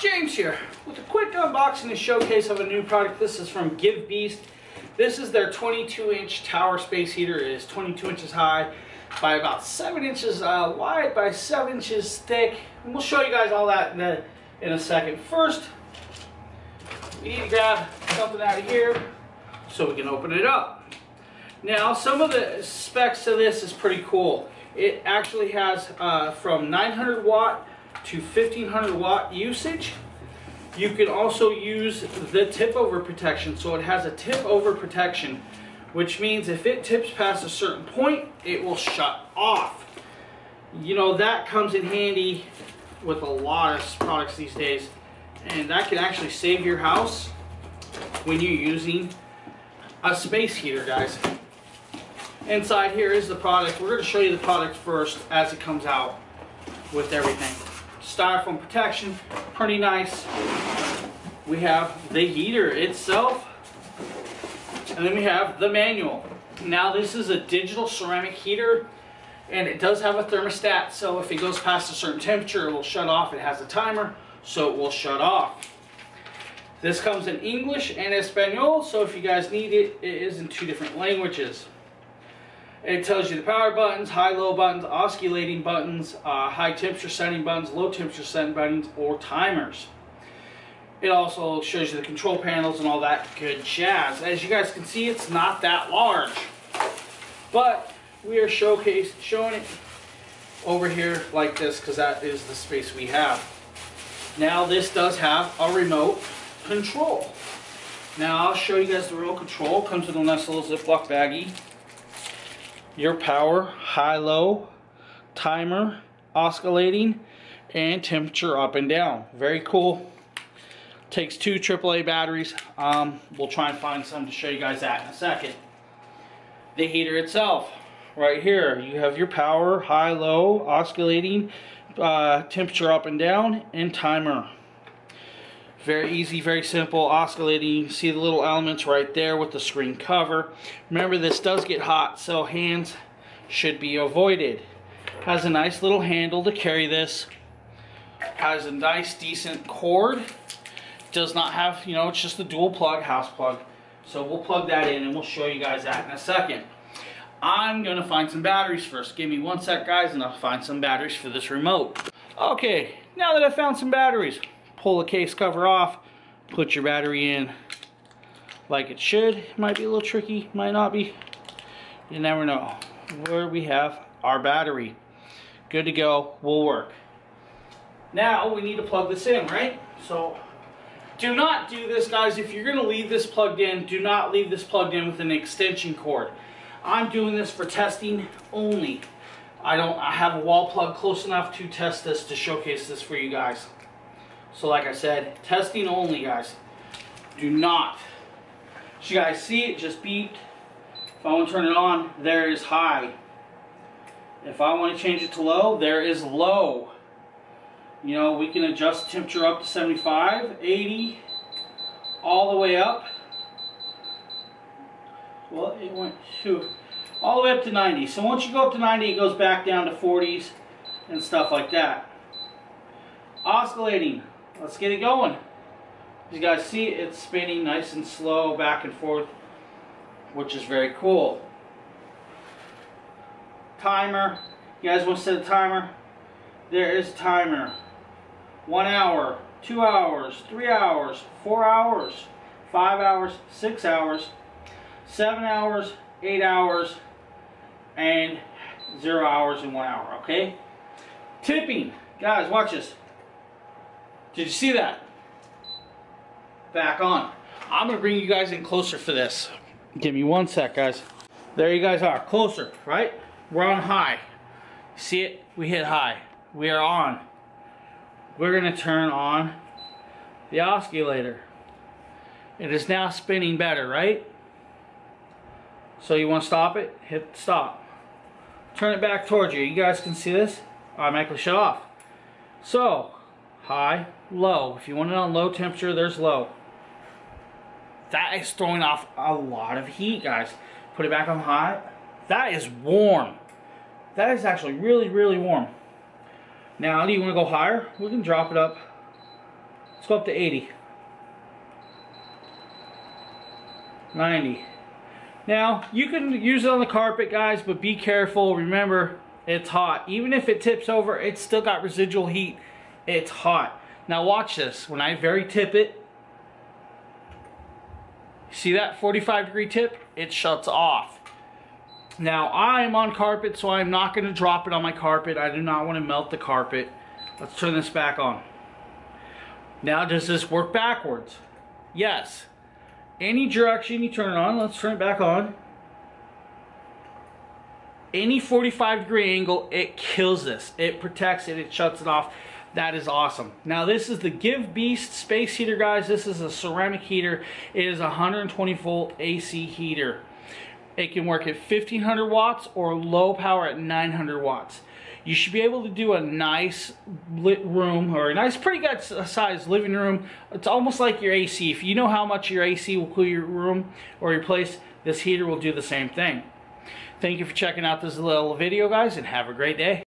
James here with a quick unboxing and showcase of a new product. This is from GiveBest. This is their 22-inch tower space heater. It is 22 inches high by about 7 inches wide by 7 inches thick. And we'll show you guys all that in a second. First, we need to grab something out of here so we can open it up. Now, some of the specs of this is pretty cool. It actually has from 900 watt to 1500 watt usage. You can also use the tip over protection. So it has a tip over protection, which means if it tips past a certain point, it will shut off. You know, that comes in handy with a lot of products these days, and that can actually save your house when you're using a space heater, guys. Inside here is the product. We're going to show you the product first as it comes out with everything. Styrofoam protection, pretty nice. We have the heater itself, and then we have the manual. Now this is a digital ceramic heater, and it does have a thermostat, so if it goes past a certain temperature, it will shut off. It has a timer, so it will shut off. This comes in English and Espanol, so if you guys need it, it is in 2 different languages. It tells you the power buttons, high-low buttons, oscillating buttons, high temperature setting buttons, low temperature setting buttons, or timers. It also shows you the control panels and all that good jazz. As you guys can see, it's not that large, but we are showing it over here like this because that is the space we have. Now this does have a remote control. Now I'll show you guys the remote control. Comes with a nice little Ziploc baggie. Your power, high-low, timer, oscillating, and temperature up and down. Very cool. Takes 2 AAA batteries. We'll try and find some to show you guys that in a second. The heater itself, right here, you have your power, high-low, oscillating, temperature up and down, and timer. Very easy, very simple, oscillating. You see the little elements right there with the screen cover. Remember, this does get hot, so hands should be avoided. Has a nice little handle to carry this. Has a nice, decent cord. Does not have, you know, it's just a dual plug, house plug. So we'll plug that in and we'll show you guys that in a second. I'm going to find some batteries first. Give me 1 sec, guys, and I'll find some batteries for this remote. Okay, now that I've found some batteries, pull the case cover off, put your battery in like it should. Might be a little tricky, might not be. You never know. Where we have our battery. Good to go, will work. Now we need to plug this in, right? So do not do this, guys. If you're going to leave this plugged in, do not leave this plugged in with an extension cord. I'm doing this for testing only. I have a wall plug close enough to test this, to showcase this for you guys. So like I said, testing only, guys. Do not. As you guys see, it just beeped. If I want to turn it on, there is high. If I want to change it to low, there is low. You know, we can adjust the temperature up to 75, 80, all the way up. Well, it went to all the way up to 90. So once you go up to 90, it goes back down to 40s and stuff like that. Oscillating. Let's get it going. As you guys see, it's spinning nice and slow back and forth, which is very cool. Timer. You guys want to set a timer? There is a timer. 1 hour, 2 hours, 3 hours, 4 hours, 5 hours, 6 hours, 7 hours, 8 hours, and 0 hours and 1 hour, okay? Tipping. Guys, watch this. Did you see that? Back on. I'm going to bring you guys in closer for this. Give me 1 sec, guys. There you guys are. Closer, right? We're on high. See it? We hit high. We are on. We're going to turn on the oscillator. It is now spinning better, right? So you want to stop it? Hit stop. Turn it back towards you. You guys can see this? Automatically shut off. So, high, low. If you want it on low temperature, there's low. That is throwing off a lot of heat, guys. Put it back on high. That is warm. That is actually really, really warm. Now, do you want to go higher? We can drop it up Let's go up to 80. 90. Now, you can use it on the carpet, guys, but be careful. Remember, it's hot. Even if it tips over, it's still got residual heat. It's hot. Now watch this. When I very tip it, see that 45-degree tip? It shuts off. Now, I'm on carpet, so I'm not going to drop it on my carpet. I do not want to melt the carpet. Let's turn this back on. Now, does this work backwards? Yes. Any direction you turn it on, let's turn it back on. Any 45-degree angle, it kills this. It protects it, it shuts it off. That is awesome. Now this is the GiveBest space heater, guys. This is a ceramic heater. It is a 120 volt AC heater. It can work at 1500 watts or low power at 900 watts. You should be able to do a nice lit room, or a nice pretty good sized living room. It's almost like your AC. If you know how much your AC will cool your room or your place, this heater will do the same thing. Thank you for checking out this little video, guys, and have a great day.